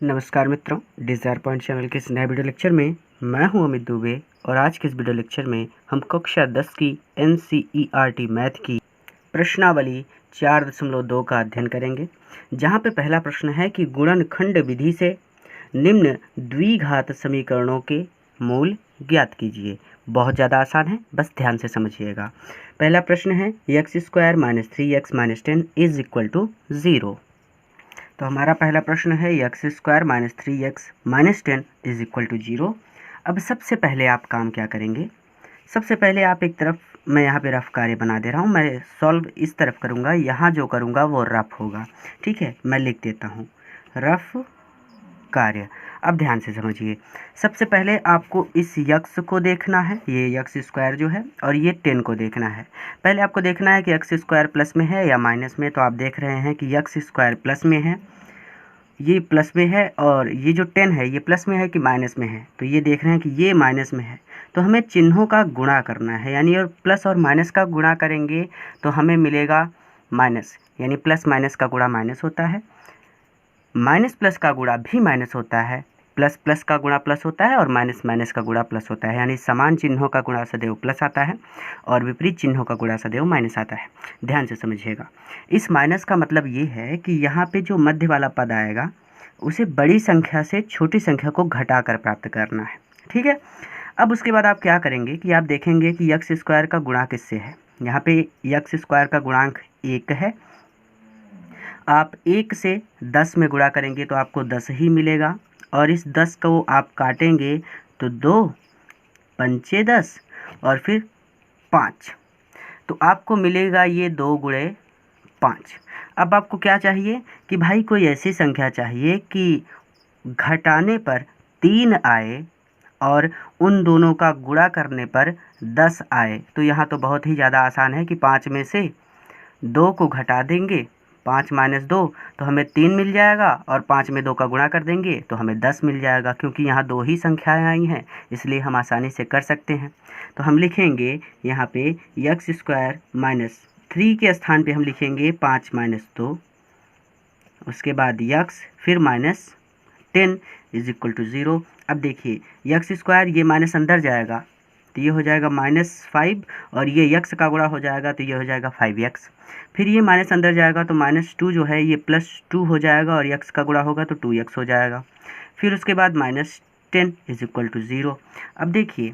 नमस्कार मित्रों, desire point channel के इस नए वीडियो लेक्चर में मैं हूं अमित दुबे और आज के इस वीडियो लेक्चर में हम कक्षा 10 की NCERT मैथ की प्रश्नावली 4.2 का अध्ययन करेंगे, जहां पे पहला प्रश्न है कि गुणनखंड विधि से निम्न द्विघात समीकरणों के मूल ज्ञात कीजिए। बहुत ज़्यादा आसान है, बस ध्यान से समझिएगा। पहला प्रश्न है x² - 3x - 10 = 0। तो हमारा पहला प्रश्न है x² - 3x - 10 = 0। अब सबसे पहले आप काम क्या करेंगे, सबसे पहले आप एक तरफ, मैं यहाँ पे रफ कार्य बना दे रहा हूँ, मैं सॉल्व इस तरफ करूँगा, यहाँ जो करूँगा वो रफ होगा। ठीक है, मैं लिख देता हूँ रफ कार्य। अब ध्यान से समझिए, सबसे पहले आपको इस यक्स को देखना है, ये x² जो है, और ये 10 को देखना है। पहले आपको देखना है कि x² प्लस में है या माइनस में। तो आप देख रहे हैं कि x² प्लस में है, ये प्लस में है, और ये जो 10 है ये प्लस में है कि माइनस में है। तो ये देख रहे हैं कि ये माइनस में है, तो हमें चिन्हों का गुणा करना है, यानी और प्लस और माइनस का गुणा करेंगे तो हमें मिलेगा माइनस, यानी प्लस माइनस का गुणा माइनस होता है, माइनस प्लस का गुणा भी माइनस होता है, प्लस प्लस का गुणा प्लस होता है, और माइनस माइनस का गुणा प्लस होता है। यानी समान चिन्हों का गुणा सदैव प्लस आता है और विपरीत चिन्हों का गुणा सदैव माइनस आता है। ध्यान से समझिएगा, इस माइनस का मतलब ये है कि यहाँ पे जो मध्य वाला पद आएगा उसे बड़ी संख्या से छोटी संख्या को घटाकर प्राप्त करना है। ठीक है, अब उसके बाद आप क्या करेंगे कि आप देखेंगे कि x² का गुणा किससे है। यहाँ पे x² का गुणांक 1 है, आप 1 से 10 में गुणा करेंगे तो आपको 10 ही मिलेगा, और इस 10 को आप काटेंगे तो 2 पंचे 10 और फिर 5, तो आपको मिलेगा ये 2 गुणे 5। अब आपको क्या चाहिए कि भाई कोई ऐसी संख्या चाहिए कि घटाने पर 3 आए और उन दोनों का गुणा करने पर 10 आए। तो यहाँ तो बहुत ही ज़्यादा आसान है कि 5 में से 2 को घटा देंगे, 5 - 2 तो हमें 3 मिल जाएगा, और 5 में 2 का गुणा कर देंगे तो हमें 10 मिल जाएगा। क्योंकि यहाँ 2 ही संख्याएं आई हैं इसलिए हम आसानी से कर सकते हैं। तो हम लिखेंगे यहाँ पे x² - 3 के स्थान पे हम लिखेंगे 5 - 2, उसके बाद x फिर -10 = 0। अब देखिए x² ये माइनस अंदर जाएगा तो ये हो जाएगा -5, और ये x का गुणा हो जाएगा तो ये हो जाएगा 5x। फिर ये माइनस अंदर जाएगा तो -2 जो है ये +2 हो जाएगा, और x का गुणा होगा तो 2x हो जाएगा। फिर उसके बाद -10 = 0। अब देखिए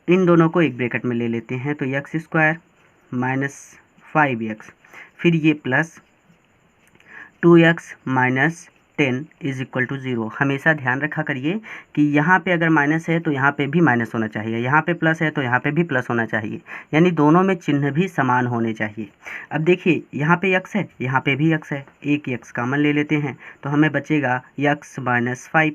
इन दोनों को एक ब्रैकेट में ले लेते हैं, तो x² - 5x, फिर ये प्लस 2x - 10 = 0। हमेशा ध्यान रखा करिए कि यहाँ पे अगर माइनस है तो यहाँ पे भी माइनस होना चाहिए, यहाँ पे प्लस है तो यहाँ पे भी प्लस होना चाहिए, यानी दोनों में चिन्ह भी समान होने चाहिए। अब देखिए यहाँ पे x है, यहाँ पे भी x है, एक x कॉमन ले लेते हैं तो हमें बचेगा x - 5।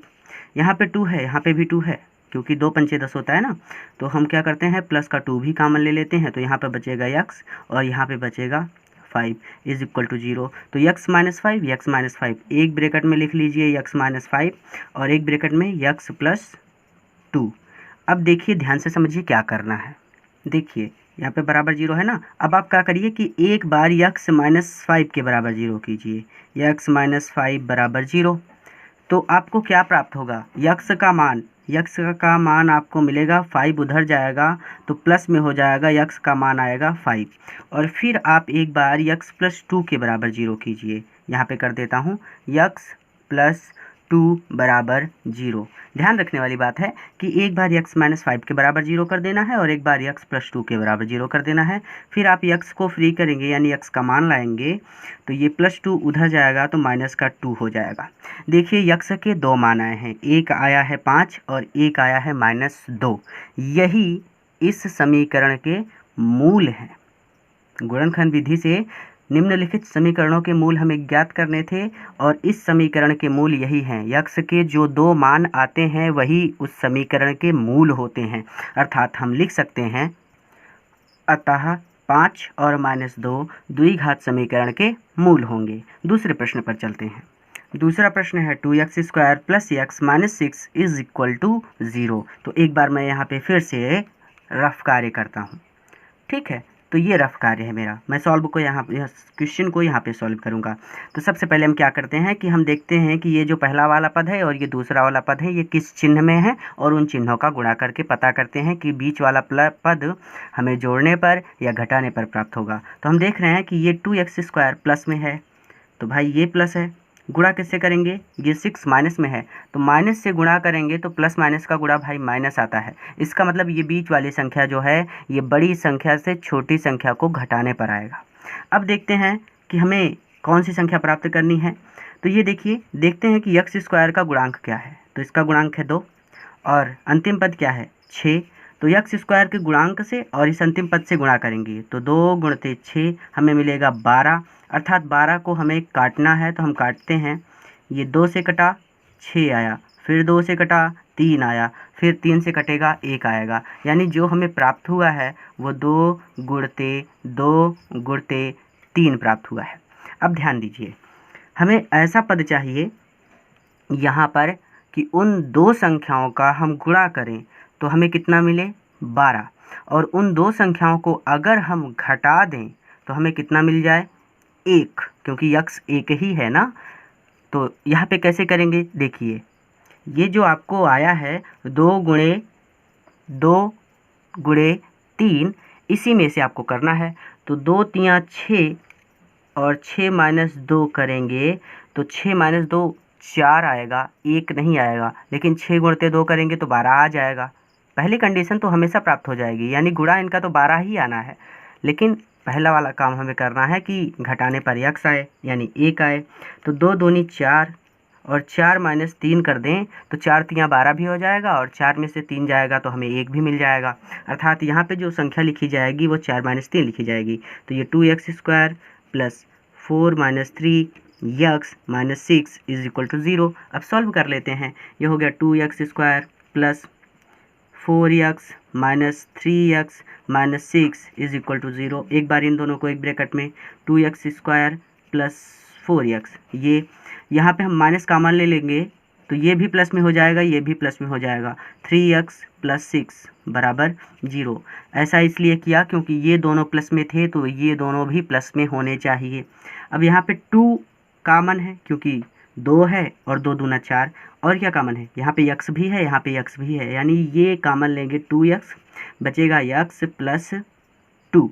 यहाँ पे 2 है, यहाँ पे भी 2 है, क्योंकि 2 पंचे 10 होता है ना, तो हम क्या करते हैं प्लस का 2 भी कॉमन ले लेते हैं, तो यहाँ पे बचेगा x और यहाँ पे बचेगा 5 = 0। तो x - 5 x - 5 एक ब्रैकेट में लिख लीजिए x - 5, और एक ब्रैकेट में x + 2। अब देखिए ध्यान से समझिए क्या करना है। देखिए यहाँ पे बराबर 0 है ना, अब आप क्या करिए कि एक बार x - 5 के बराबर 0 कीजिए, x - 5 बराबर 0। तो आपको क्या प्राप्त होगा, यक्स का मान आपको मिलेगा 5, उधर जाएगा तो प्लस में हो जाएगा, यक्स का मान आएगा 5। और फिर आप एक बार यक्स + 2 के बराबर 0 कीजिए, यहाँ पे कर देता हूँ यक्स + 2 बराबर 0। ध्यान रखने वाली बात है कि एक बार x - 5 के बराबर 0 कर देना है और एक बार x + 2 के बराबर 0 कर देना है। फिर आप x को फ्री करेंगे, यानी x का मान लाएंगे तो ये +2 उधर जाएगा तो -2 हो जाएगा। देखिए x के 2 मान आए हैं, एक आया है 5 और एक आया है -2। यही इस समीकरण के मूल हैं। गुणनखंड विधि से निम्नलिखित समीकरणों के मूल हमें ज्ञात करने थे, और इस समीकरण के मूल यही हैं। x के जो 2 मान आते हैं वही उस समीकरण के मूल होते हैं। अर्थात हम लिख सकते हैं अतः 5 और -2 द्विघात समीकरण के मूल होंगे। दूसरे प्रश्न पर चलते हैं। दूसरा प्रश्न है 2x² + x - 6 = 0। तो एक बार मैं यहाँ पे फिर से रफ कार्य करता हूँ। ठीक है, तो ये रफ कार्य है मेरा। मैं सॉल्व को यहाँ क्वेश्चन को यहाँ पे सॉल्व करूँगा। तो सबसे पहले हम क्या करते हैं कि हम देखते हैं कि ये जो पहला वाला पद है और ये दूसरा वाला पद है ये किस चिन्ह में है, और उन चिन्हों का गुणा करके पता करते हैं कि बीच वाला पद हमें जोड़ने पर या घटाने पर प्राप्त होगा। तो हम देख रहे हैं कि ये 2x² प्लस में है, तो भाई ये प्लस है। गुणा किससे करेंगे, ये 6 माइनस में है, तो माइनस से गुणा करेंगे तो प्लस माइनस का गुणा भाई माइनस आता है। इसका मतलब ये बीच वाली संख्या जो है ये बड़ी संख्या से छोटी संख्या को घटाने पर आएगा। अब देखते हैं कि हमें कौन सी संख्या प्राप्त करनी है। तो ये देखिए, देखते हैं कि x² का गुणांक क्या है। तो इसका गुणांक है 2 और अंतिम पद क्या है 6। तो x² के गुणांक से और इस अंतिम पद से गुणा करेंगे तो 2 गुणित 6 हमें मिलेगा 12, अर्थात 12 को हमें काटना है। तो हम काटते हैं, ये 2 से कटा 6 आया, फिर 2 से कटा 3 आया, फिर 3 से कटेगा 1 आएगा। यानी जो हमें प्राप्त हुआ है वो 2 गुणते 2 गुणते 3 प्राप्त हुआ है। अब ध्यान दीजिए, हमें ऐसा पद चाहिए यहाँ पर कि उन दो संख्याओं का हम गुणा करें तो हमें कितना मिले 12, और उन दो संख्याओं को अगर हम घटा दें तो हमें कितना मिल जाए 1, क्योंकि x एक ही है ना। तो यहाँ पे कैसे करेंगे, देखिए ये जो आपको आया है 2 गुणे 3, इसी में से आपको करना है। तो 2 3 6 और 6 माइनस 2 करेंगे तो 6 माइनस 2 4 आएगा, 1 नहीं आएगा। लेकिन 6 गुणते 2 करेंगे तो 12 आ जाएगा। पहली कंडीशन तो हमेशा प्राप्त हो जाएगी, यानी गुणा इनका तो 12 ही आना है। लेकिन पहला वाला काम हमें करना है कि घटाने पर x आए, यानी 1 आए। तो 2 दूनी 4 और 4 माइनस 3 कर दें तो 4 3 12 भी हो जाएगा, और 4 में से 3 जाएगा तो हमें 1 भी मिल जाएगा। अर्थात यहाँ पे जो संख्या लिखी जाएगी वो 4 माइनस 3 लिखी जाएगी। तो ये 2x² plus 4 minus 3x minus 6 is equal to 0। अब सॉल्व कर लेते हैं। ये हो गया 2x² plus 4x minus 3x minus 6 is equal to 0। एक बार इन दोनों को एक ब्रैकेट में 2x² प्लस 4x, ये यहाँ पे हम माइनस कॉमन ले लेंगे तो ये भी प्लस में हो जाएगा, ये भी प्लस में हो जाएगा। 3x प्लस 6 बराबर 0। ऐसा इसलिए किया क्योंकि ये दोनों प्लस में थे तो ये दोनों भी प्लस में होने चाहिए। अब यहाँ पे 2 कॉमन है क्योंकि 2 है और 2 दूना 4, और क्या कॉमन है, यहाँ पे x भी है, यहाँ पे x भी है, यानी ये कॉमन लेंगे 2x, बचेगा x प्लस 2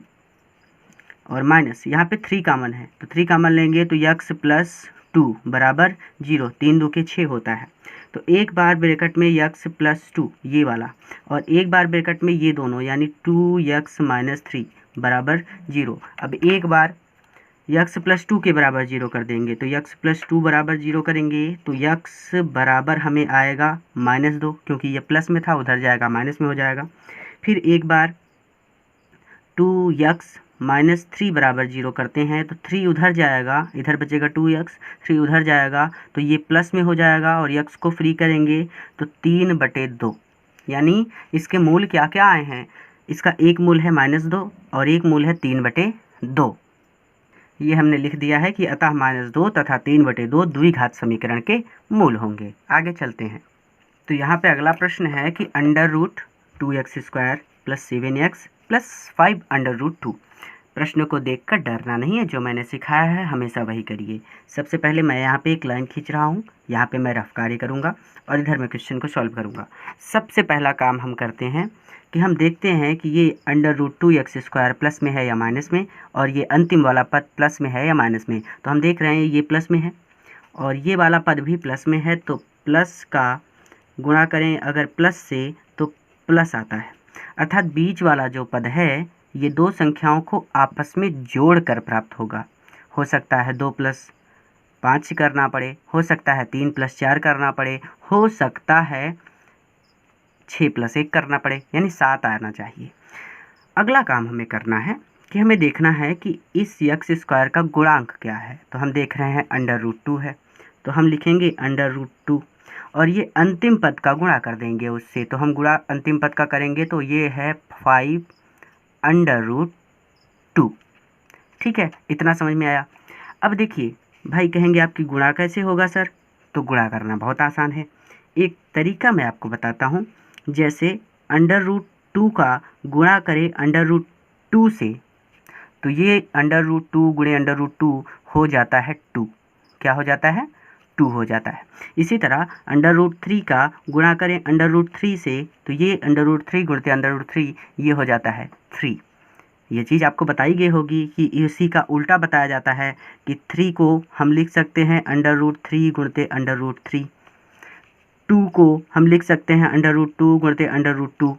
और माइनस यहाँ पे 3 कॉमन है तो 3 कॉमन लेंगे तो x प्लस 2 बराबर 0। 3 2 के 6 होता है। तो एक बार ब्रैकेट में x प्लस 2 ये वाला, और एक बार ब्रैकेट में ये दोनों, यानी 2x माइनस 3 बराबर 0। अब एक बार x प्लस 2 के बराबर 0 कर देंगे तो x प्लस 2 बराबर 0 करेंगे तो x बराबर हमें आएगा -2, क्योंकि ये प्लस में था उधर जाएगा माइनस में हो जाएगा। फिर एक बार 2x माइनस 3 बराबर 0 करते हैं तो 3 उधर जाएगा, इधर बचेगा 2x, 3 उधर जाएगा तो ये प्लस में हो जाएगा, और x को फ्री करेंगे तो 3/2, यानी इसके मूल क्या क्या आए हैं, इसका एक मूल है -2 और एक मूल है 3/2। ये हमने लिख दिया है कि अतः -2 तथा 3/2 द्विघात समीकरण के मूल होंगे। आगे चलते हैं। तो यहाँ पे अगला प्रश्न है कि √2x² प्लस 7x प्लस 5√2। प्रश्न को देखकर डरना नहीं है, जो मैंने सिखाया है हमेशा वही करिए। सबसे पहले मैं यहाँ पे एक लाइन खींच रहा हूँ, यहाँ पे मैं रफ कार्य करूँगा और इधर मैं क्वेश्चन को सॉल्व करूँगा। सबसे पहला काम हम करते हैं कि हम देखते हैं कि ये √2x² प्लस में है या माइनस में, और ये अंतिम वाला पद प्लस में है या माइनस में। तो हम देख रहे हैं ये प्लस में है और ये वाला पद भी प्लस में है, तो प्लस का गुणा करें अगर प्लस से तो प्लस आता है। अर्थात बीच वाला जो पद है ये दो संख्याओं को आपस में जोड़कर प्राप्त होगा। हो सकता है 2 + 5 करना पड़े, हो सकता है 3 + 4 करना पड़े, हो सकता है 6 + 1 करना पड़े, यानी 7 आना चाहिए। अगला काम हमें करना है कि हमें देखना है कि इस x² का गुणांक क्या है। तो हम देख रहे हैं √2 है, तो हम लिखेंगे √2 और ये अंतिम पद का गुणा कर देंगे उससे। तो हम गुणा अंतिम पद का करेंगे तो ये है 5√2। ठीक है, इतना समझ में आया। अब देखिए भाई, कहेंगे आपकी गुणा कैसे होगा सर? तो गुणा करना बहुत आसान है। एक तरीका मैं आपको बताता हूँ। जैसे √2 का गुणा करें √2 से तो ये √2 गुणे √2 हो जाता है 2। क्या हो जाता है? 2 हो जाता है। इसी तरह √3 का गुणा करें √3 से, तो ये √3 गुणते √3 ये हो जाता है 3। ये चीज़ आपको बताई गई होगी कि इसी का उल्टा बताया जाता है कि 3 को हम लिख सकते हैं √3 गुणते √3, 2 को हम लिख सकते हैं √2 गुणते √2।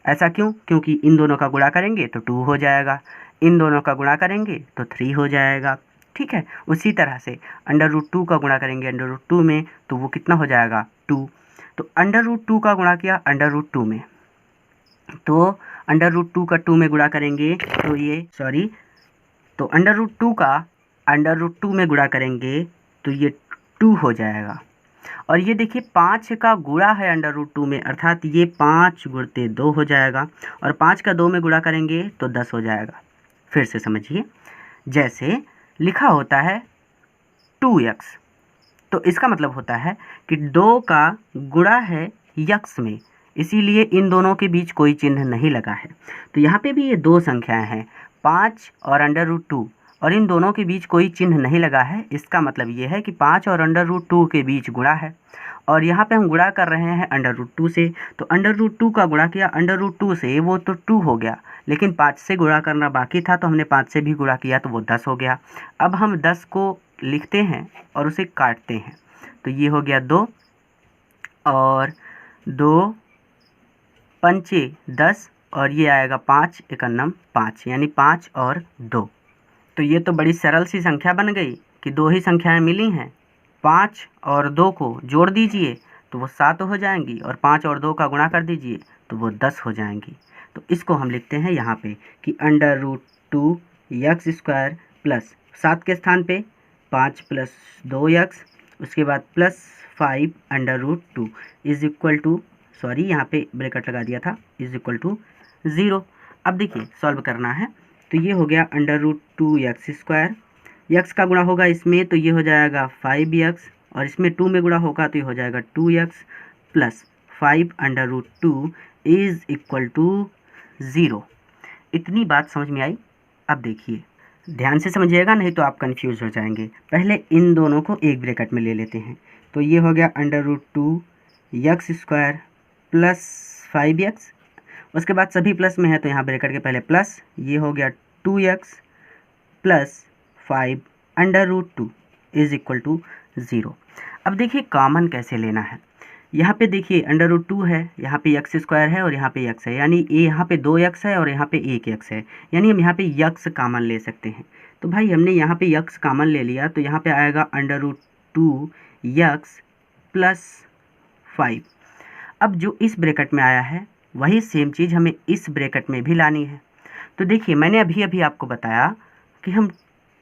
ऐसा क्यों? क्योंकि इन दोनों का गुणा करेंगे तो 2 हो जाएगा, इन दोनों का गुणा करेंगे तो 3 हो जाएगा। ठीक है, उसी तरह से √2 का गुणा करेंगे √2 में तो वो कितना हो जाएगा? 2। तो √2 का गुणा किया √2 में, तो √2 का 2 में गुणा करेंगे तो ये तो √2 का √2 में गुणा करेंगे तो ये 2 हो जाएगा। और ये देखिए 5 का गुणा है √2 में, अर्थात ये 5 गुणते 2 हो जाएगा, और 5 का 2 में गुणा करेंगे तो 10 हो जाएगा। फिर से समझिए, जैसे लिखा होता है 2x, तो इसका मतलब होता है कि 2 का गुणा है यक्स में, इसीलिए इन दोनों के बीच कोई चिन्ह नहीं लगा है। तो यहाँ पे भी ये दो संख्याएं हैं 5 और √2, और इन दोनों के बीच कोई चिन्ह नहीं लगा है। इसका मतलब ये है कि 5 और √2 के बीच गुणा है, और यहाँ पे हम गुणा कर रहे हैं √2 से, तो √2 का गुणा किया √2 से, वो तो 2 हो गया, लेकिन 5 से गुणा करना बाकी था तो हमने 5 से भी गुणा किया तो वो 10 हो गया। अब हम 10 को लिखते हैं और उसे काटते हैं, तो ये हो गया 2, और 2 पंचे 10, और ये आएगा 5 एकन्नम 5, यानी 5 और 2। तो ये तो बड़ी सरल सी संख्या बन गई कि दो ही संख्याएं मिली हैं, 5 और 2 को जोड़ दीजिए तो वो 7 हो जाएंगी, और 5 और 2 का गुणा कर दीजिए तो वो 10 हो जाएंगी। तो इसको हम लिखते हैं यहाँ पे कि √2 यक्स स्क्वायर प्लस 7 के स्थान पे 5 + 2x, उसके बाद +5 √2 इज इक्वल टू, सॉरी यहाँ पे ब्रैकेट लगा दिया था, इज इक्वल टू 0। अब देखिए सॉल्व करना है, तो ये हो गया √2 यक्स स्क्वायर, यक्स का गुणा होगा इसमें तो ये हो जाएगा 5x, और इसमें 2 में गुणा होगा तो ये हो जाएगा 2x plus 5 √2 is equal to 0। इतनी बात समझ में आई? अब देखिए ध्यान से समझिएगा, नहीं तो आप कंफ्यूज हो जाएंगे। पहले इन दोनों को एक ब्रैकेट में ले लेते हैं, तो ये हो गया √2 यक्स स्क्वायर प्लस 5x, उसके बाद सभी प्लस में है तो यहाँ ब्रैकेट के पहले प्लस, ये हो गया 2x plus 5 √2 is equal to 0। अब देखिए कॉमन कैसे लेना है। यहाँ पे देखिए √2 है, यहाँ पे यक्स स्क्वायर है और यहाँ पे यक्स है, यानी ये यहाँ पे 2x है और यहाँ पे 1x है, यानी हम यहाँ पे यक्स कॉमन ले सकते हैं। तो भाई हमने यहाँ पे यक्स कॉमन ले लिया, तो यहाँ पे आएगा √2 यक्स प्लस 5। अब जो इस ब्रैकेट में आया है वही सेम चीज़ हमें इस ब्रैकेट में भी लानी है। तो देखिए मैंने अभी आपको बताया कि हम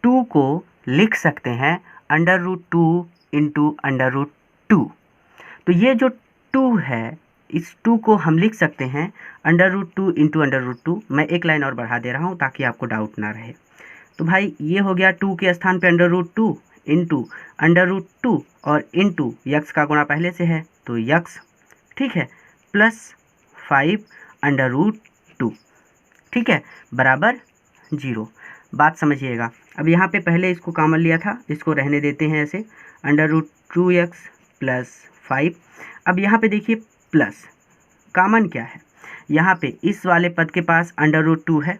2 को लिख सकते हैं √2 इंटू √2। तो ये जो 2 है, इस 2 को हम लिख सकते हैं √2 इंटू √2। मैं एक लाइन और बढ़ा दे रहा हूँ ताकि आपको डाउट ना रहे। तो भाई ये हो गया 2 के स्थान पे √2 इंटू √2, और इंटू यक्स का गुणा पहले से है तो यक्स, ठीक है, प्लस 5 √2, ठीक है, बराबर 0। बात समझिएगा। अब यहाँ पे पहले इसको कॉमन लिया था, इसको रहने देते हैं ऐसे, √2x प्लस 5। अब यहाँ पे देखिए प्लस कॉमन क्या है, यहाँ पे इस वाले पद के पास √2 है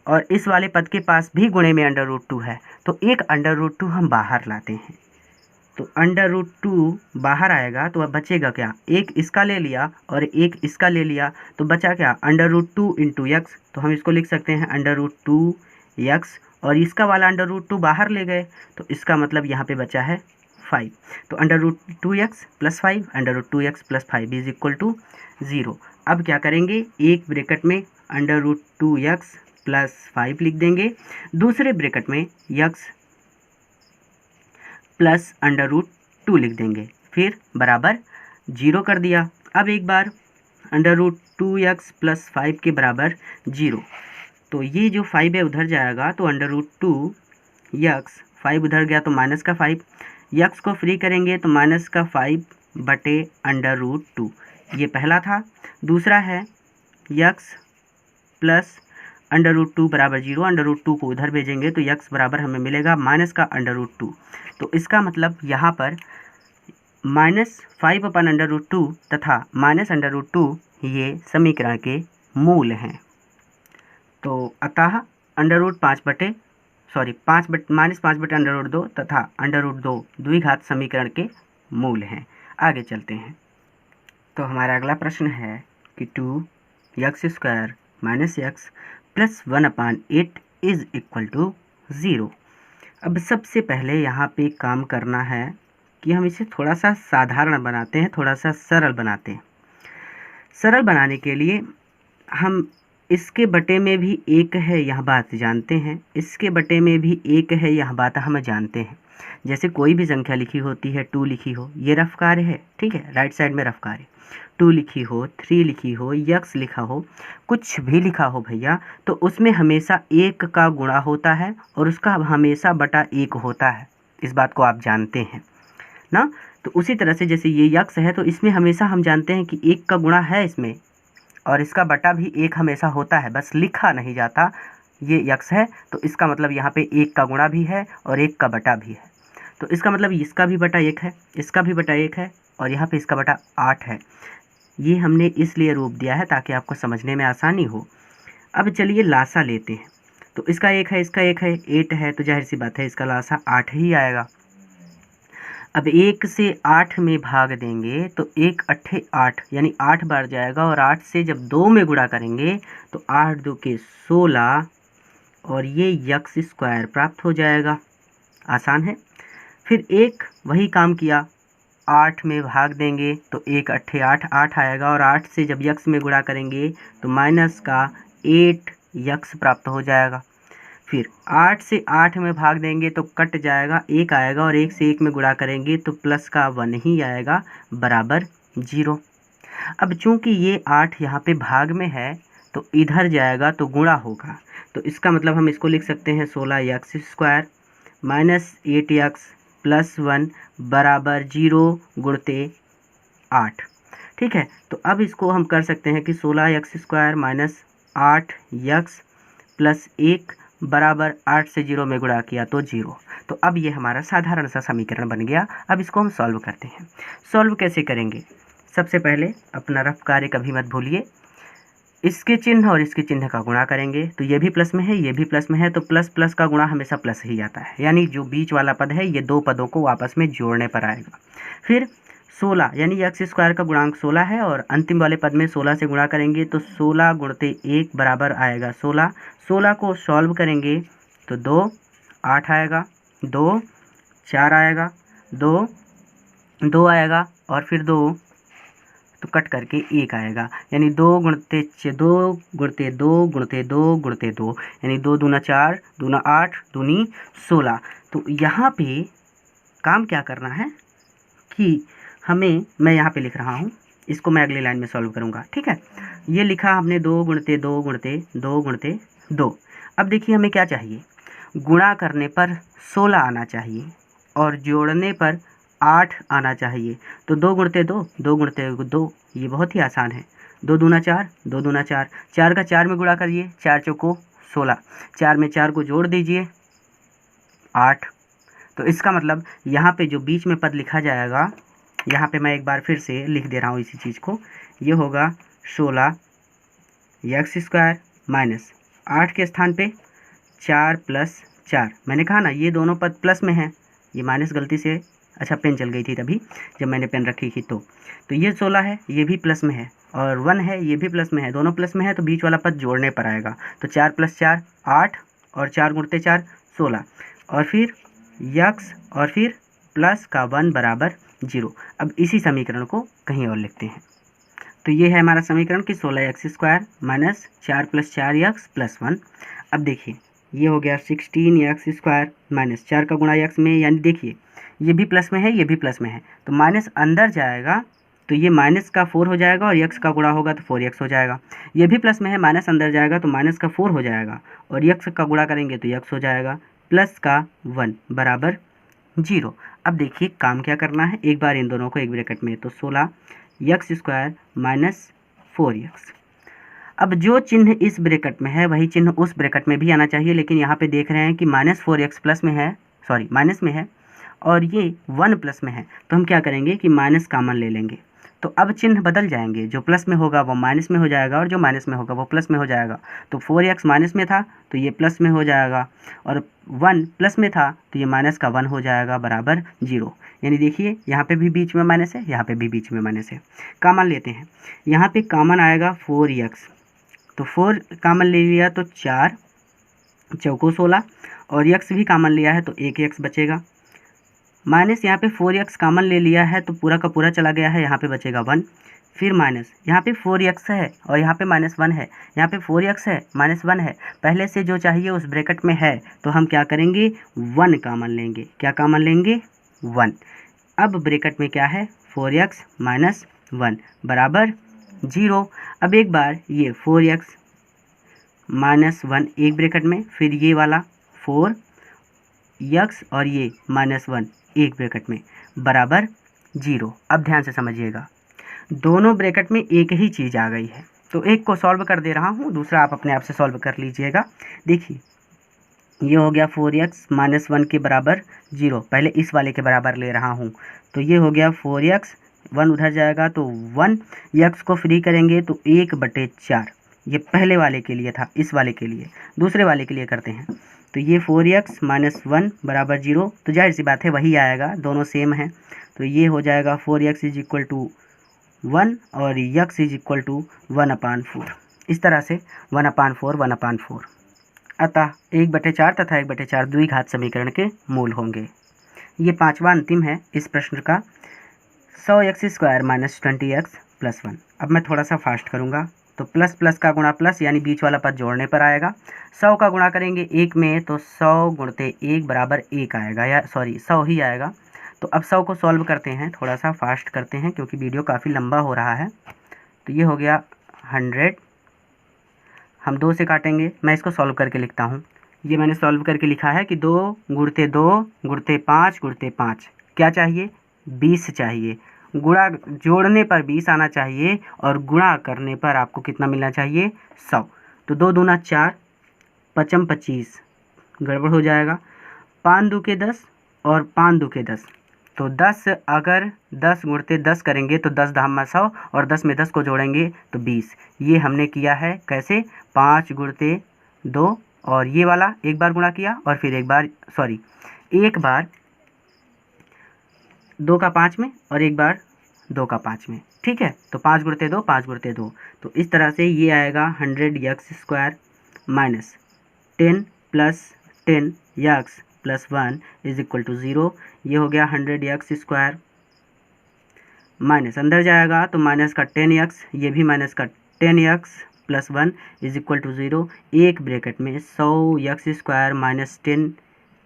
और इस वाले पद के पास भी गुणे में √2 है, तो एक √2 हम बाहर लाते हैं, तो √2 बाहर आएगा तो अब बचेगा क्या, एक इसका ले लिया और एक इसका ले लिया, तो बचा क्या √2 इंटू यक्स, तो हम इसको लिख सकते हैं √2 यक्स, और इसका वाला √2 बाहर ले गए तो इसका मतलब यहाँ पे बचा है 5। तो √2x plus 5 √2x plus 5 is equal to 0। अब क्या करेंगे, एक ब्रैकेट में √2x प्लस 5 लिख देंगे, दूसरे ब्रैकेट में x प्लस √2 लिख देंगे, फिर बराबर 0 कर दिया। अब एक बार √2x प्लस 5 के बराबर 0, तो ये जो 5 है उधर जाएगा तो √2x, 5 उधर गया तो माइनस का 5, यक्स को फ्री करेंगे तो माइनस का 5 बटे √2, ये पहला था। दूसरा है यक्स प्लस अंडर रूट 2 बराबर 0, अंडर रूट 2 को उधर भेजेंगे तो यक्स बराबर हमें मिलेगा माइनस का अंडर रूट 2। तो इसका मतलब यहाँ पर -5/√2 तथा -√2 ये समीकरण के मूल हैं। तो अतः -5/√2 तथा अंडर रूट 2 द्विघात समीकरण के मूल हैं। आगे चलते हैं। तो हमारा अगला प्रश्न है कि 2x² - x + 1/8 = 0। अब सबसे पहले यहाँ पे काम करना है कि हम इसे थोड़ा सा साधारण बनाते हैं, थोड़ा सा सरल बनाते हैं। सरल बनाने के लिए हम इसके बटे में भी एक है यह बात जानते हैं, इसके बटे में भी एक है यह बात हम जानते हैं। जैसे कोई भी संख्या लिखी होती है, 2 लिखी हो, ये रफ कार्य है, ठीक है, राइट साइड में रफ कार्य। 2 लिखी हो, 3 लिखी हो, यक्स लिखा हो, कुछ भी लिखा हो भैया, तो उसमें हमेशा एक का गुणा होता है और उसका हमेशा बटा एक होता है। इस बात को आप जानते हैं ना। तो उसी तरह से जैसे ये यक्स है तो इसमें हमेशा हम जानते हैं कि एक का गुणा है इसमें और इसका बटा भी एक हमेशा होता है, बस लिखा नहीं जाता। ये यक्स है तो इसका मतलब यहाँ पे एक का गुणा भी है और एक का बटा भी है। तो इसका मतलब इसका भी बटा एक है, इसका भी बटा एक है और यहाँ पे इसका बटा 8 है। ये हमने इसलिए रूप दिया है ताकि आपको समझने में आसानी हो। अब चलिए लासा लेते हैं। तो इसका एक है, इसका एक है, 8 है, तो जाहिर सी बात है इसका लासा 8 ही आएगा। अब 1 से 8 में भाग देंगे तो 1 8 8 यानी 8 बार जाएगा और 8 से जब 2 में गुणा करेंगे तो 8 2 के 16 और ये x² प्राप्त हो जाएगा। आसान है। फिर एक वही काम किया, 8 में भाग देंगे तो 1 8 8 8 आएगा और 8 से जब यक्स में गुणा करेंगे तो माइनस का 8 यक्स प्राप्त हो जाएगा। फिर 8 से 8 में भाग देंगे तो कट जाएगा, 1 आएगा और 1 से 1 में गुणा करेंगे तो प्लस का 1 ही आएगा बराबर 0। अब चूंकि ये 8 यहाँ पे भाग में है तो इधर जाएगा तो गुणा होगा, तो इसका मतलब हम इसको लिख सकते हैं 16x² - 8x + 1 बराबर 0 गुणते 8। ठीक है, तो अब इसको हम कर सकते हैं कि 16x² - 8x + 1 बराबर 8 से 0 में गुणा किया तो 0। तो अब ये हमारा साधारण सा समीकरण बन गया। अब इसको हम सॉल्व करते हैं। सॉल्व कैसे करेंगे? सबसे पहले अपना रफ कार्य कभी मत भूलिए, इसके चिन्ह और इसके चिन्ह का गुणा करेंगे तो ये भी प्लस में है, ये भी प्लस में है, तो प्लस प्लस का गुणा हमेशा प्लस ही आता है, यानी जो बीच वाला पद है ये दो पदों को आपस में जोड़ने पर आएगा। फिर 16 यानी x² का गुणांक 16 है और अंतिम वाले पद में 16 से गुणा करेंगे तो 16 गुणते 1 बराबर आएगा 16। 16 को सॉल्व करेंगे तो 2 8 आएगा, 2 4 आएगा, 2 2 आएगा और फिर 2 तो कट करके 1 आएगा, यानी 2 गुणते 2 गुणते 2 गुणते 2 गुणते 2 यानी 2 दूना 4 दूना 8 दूनी 16। तो यहाँ पे काम क्या करना है कि हमें, मैं यहाँ पे लिख रहा हूँ, इसको मैं अगली लाइन में सॉल्व करूँगा। ठीक है, ये लिखा हमने 2 गुणते 2 गुणते 2 गुणते 2। अब देखिए हमें क्या चाहिए, गुणा करने पर 16 आना चाहिए और जोड़ने पर 8 आना चाहिए। तो 2 गुणते 2 2 गुणते 2, ये बहुत ही आसान है। 2 दूना 4 2 दूना 4, 4 का 4 में गुणा करिए, 4 चौको 16, 4 में 4 को जोड़ दीजिए 8। तो इसका मतलब यहाँ पे जो बीच में पद लिखा जाएगा, यहाँ पे मैं एक बार फिर से लिख दे रहा हूँ इसी चीज़ को, ये होगा 16x² माइनस 8 के स्थान पे 4 + 4। मैंने कहा ना ये दोनों पद प्लस में हैं, ये माइनस गलती से, अच्छा पेन चल गई थी तभी जब मैंने पेन रखी थी। तो ये 16 है, ये भी प्लस में है, और 1 है, ये भी प्लस में है, दोनों प्लस में है, तो बीच वाला पद जोड़ने पर आएगा। तो 4 + 4 8 और 4 गुणते 4 16 और फिर यक्स और फिर प्लस का 1 बराबर 0। अब इसी समीकरण को कहीं और लिखते हैं। तो ये है हमारा समीकरण कि 16x² माइनस 4 + 4x + 1। अब देखिए ये हो गया 16x² माइनस 4 का गुणा x में, यानी देखिए ये भी प्लस में है, ये भी प्लस में है, तो माइनस अंदर जाएगा तो ये माइनस का 4 हो जाएगा और x का गुणा होगा तो 4x हो जाएगा। ये भी प्लस में है, माइनस अंदर जाएगा तो माइनस का 4 हो जाएगा और x का गुणा करेंगे तो x हो जाएगा प्लस का 1 बराबर 0। अब देखिए काम क्या करना है, एक बार इन दोनों को एक ब्रैकेट में, तो 16x² माइनस 4x। अब जो चिन्ह इस ब्रैकेट में है वही चिन्ह उस ब्रैकेट में भी आना चाहिए, लेकिन यहाँ पे देख रहे हैं कि -4x प्लस में है, सॉरी माइनस में है, और ये 1 प्लस में है, तो हम क्या करेंगे कि माइनस कॉमन ले लेंगे। तो अब चिन्ह बदल जाएंगे, जो प्लस में होगा वो माइनस में हो जाएगा और जो माइनस में होगा वो प्लस में हो जाएगा। तो 4x माइनस में था तो ये प्लस में हो जाएगा, और 1 प्लस में था तो ये माइनस का 1 हो जाएगा बराबर 0। यानी देखिए यहाँ पे भी बीच में माइनस है, यहाँ पे भी बीच में माइनस है। कॉमन लेते हैं, यहाँ पे कॉमन आएगा 4x, तो 4 कॉमन ले लिया तो 4 चौको 16, और x भी कॉमन लिया है तो 1x बचेगा। माइनस यहाँ पे 4x कॉमन ले लिया है तो पूरा का पूरा चला गया है, यहाँ पे बचेगा 1। फिर माइनस यहाँ पे 4x है और यहाँ पे -1 है, यहाँ पे 4x है -1 है, पहले से जो चाहिए उस ब्रैकेट में है, तो हम क्या करेंगे 1 कॉमन लेंगे। क्या कॉमन लेंगे 1। अब ब्रैकेट में क्या है 4x -1 बराबर 0। अब एक बार ये 4x -1 एक ब्रैकेट में, फिर ये वाला 4x और ये -1 एक ब्रैकेट में बराबर 0। अब ध्यान से समझिएगा, दोनों ब्रैकेट में एक ही चीज़ आ गई है, तो एक को सॉल्व कर दे रहा हूँ, दूसरा आप अपने आप से सॉल्व कर लीजिएगा। देखिए ये हो गया 4x -1 के बराबर 0, पहले इस वाले के बराबर ले रहा हूँ, तो ये हो गया 4x, 1 उधर जाएगा तो 1, x को फ्री करेंगे तो 1/4, ये पहले वाले के लिए था, इस वाले के लिए, दूसरे वाले के लिए करते हैं। तो ये 4x -1 बराबर 0, तो जाहिर सी बात है वही आएगा, दोनों सेम हैं, तो ये हो जाएगा 4x = 1 और x = 1/4। इस तरह से 1/4 1/4, अतः 1/4 तथा 1/4 द्विघात समीकरण के मूल होंगे। ये पांचवा अंतिम है इस प्रश्न का, 100x² - 20x + 1। अब मैं थोड़ा सा फास्ट करूँगा, तो प्लस प्लस का गुणा प्लस, यानी बीच वाला पद जोड़ने पर आएगा। 100 का गुणा करेंगे 1 में तो 100 × 1 बराबर 1 आएगा, या सॉरी 100 ही आएगा। तो अब 100 को सॉल्व करते हैं, थोड़ा सा फास्ट करते हैं क्योंकि वीडियो काफ़ी लंबा हो रहा है। तो ये हो गया 100, हम 2 से काटेंगे, मैं इसको सॉल्व करके लिखता हूँ। ये मैंने सॉल्व करके लिखा है कि 2 × 2 × 5 × 5 क्या चाहिए 20 चाहिए। गुणा जोड़ने पर 20 आना चाहिए और गुणा करने पर आपको कितना मिलना चाहिए 100। तो 2 दूना 4, 5 25, गड़बड़ हो जाएगा। 5 2 के 10 और 5 2 के 10, तो 10 अगर 10 × 10 करेंगे तो 10 धाम 100 और 10 में 10 को जोड़ेंगे तो 20। ये हमने किया है कैसे 5 × 2, और ये वाला एक बार गुणा किया और फिर एक बार 2 का 5 में और एक बार 2 का 5 में, ठीक है। तो 5 × 2 5 × 2, तो इस तरह से ये आएगा 100x² - 10 + 10x + 1 = 0। ये हो गया 100x² माइनस, अंदर जाएगा तो माइनस का 10x, ये भी माइनस का 10x + 1 = 0। एक ब्रैकेट में 100x² -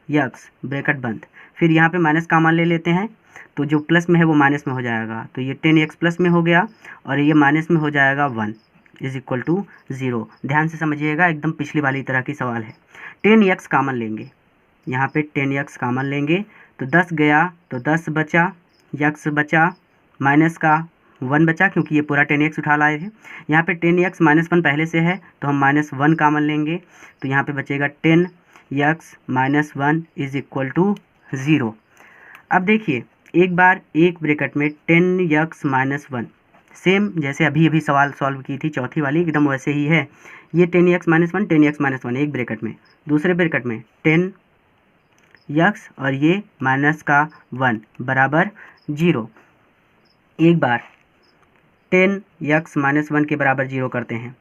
10x ब्रैकेट बंद। फिर यहाँ पे माइनस कॉमन ले लेते हैं, तो जो प्लस में है वो माइनस में हो जाएगा, तो ये 10x प्लस में हो गया और ये माइनस में हो जाएगा 1 = 0। ध्यान से समझिएगा, एकदम पिछली वाली तरह की सवाल है। 10x कॉमन लेंगे, यहाँ पे 10x कॉमन लेंगे तो 10 गया तो 10 बचा, x बचा, माइनस का 1 बचा क्योंकि ये पूरा 10x उठा लाए थे। यहाँ पे 10x - 1 पहले से है तो हम -1 कॉमन लेंगे, तो यहाँ पे बचेगा 10x - 1 = 0। अब देखिए एक बार एक ब्रैकेट में 10x - 1, सेम जैसे अभी सवाल सॉल्व की थी चौथी वाली, एकदम वैसे ही है। ये 10x - 1 10x - 1 एक ब्रैकेट में, दूसरे ब्रैकेट में 10x और ये माइनस का 1 बराबर 0। एक बार 10x - 1 के बराबर 0 करते हैं,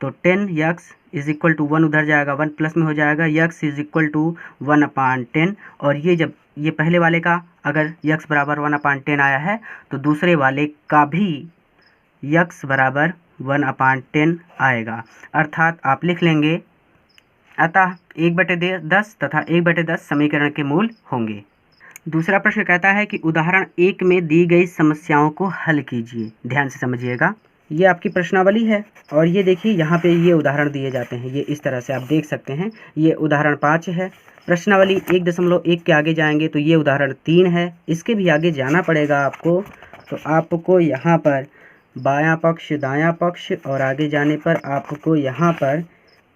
तो 10x = 1 उधर जाएगा, 1 प्लस में हो जाएगा, x = 1/10। और ये जब ये पहले वाले का अगर x बराबर 1/10 आया है तो दूसरे वाले का भी x बराबर 1/10 आएगा, अर्थात आप लिख लेंगे, अतः 1/10 तथा 1/10 समीकरण के मूल होंगे। दूसरा प्रश्न कहता है कि उदाहरण 1 में दी गई समस्याओं को हल कीजिए। ध्यान से समझिएगा, ये आपकी प्रश्नावली है और ये देखिए यहाँ पे ये उदाहरण दिए जाते हैं, ये इस तरह से आप देख सकते हैं। ये उदाहरण 5 है, प्रश्नावली 1.1 के आगे जाएंगे तो ये उदाहरण 3 है, इसके भी आगे जाना पड़ेगा आपको। तो आपको यहाँ पर बायां पक्ष, दायां पक्ष और आगे जाने पर आपको यहाँ पर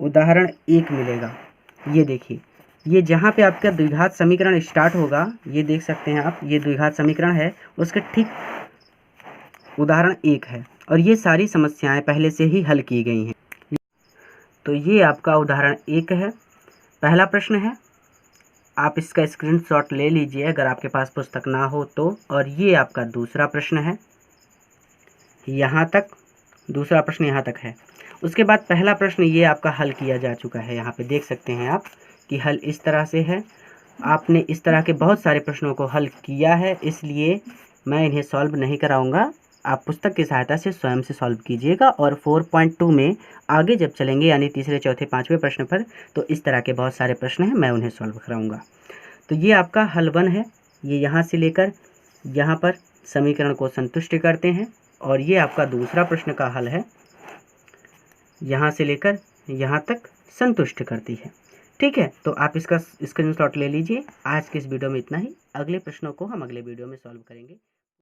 उदाहरण 1 मिलेगा। ये देखिए, ये जहाँ पे आपका द्विघात समीकरण स्टार्ट होगा, ये देख सकते हैं आप, ये द्विघात समीकरण है, उसके ठीक उदाहरण 1 है और ये सारी समस्याएं पहले से ही हल की गई हैं। तो ये आपका उदाहरण 1 है। पहला प्रश्न है, आप इसका स्क्रीनशॉट ले लीजिए अगर आपके पास पुस्तक ना हो तो। और ये आपका दूसरा प्रश्न है, यहाँ तक दूसरा प्रश्न यहाँ तक है। उसके बाद पहला प्रश्न ये आपका हल किया जा चुका है। यहाँ पे देख सकते हैं आप कि हल इस तरह से है। आपने इस तरह के बहुत सारे प्रश्नों को हल किया है, इसलिए मैं इन्हें सॉल्व नहीं कराऊंगा। आप पुस्तक की सहायता से स्वयं से सॉल्व कीजिएगा। और 4.2 में आगे जब चलेंगे, यानी तीसरे, चौथे, पाँचवें प्रश्न पर, तो इस तरह के बहुत सारे प्रश्न हैं, मैं उन्हें सॉल्व कराऊंगा। तो ये आपका हल 1 है। ये यहाँ से लेकर यहाँ पर समीकरण को संतुष्ट करते हैं। और ये आपका दूसरा प्रश्न का हल है, यहाँ से लेकर यहाँ तक संतुष्ट करती है। ठीक है, तो आप इसका स्क्रीनशॉट ले लीजिए। आज के इस वीडियो में इतना ही। अगले प्रश्नों को हम अगले वीडियो में सॉल्व करेंगे।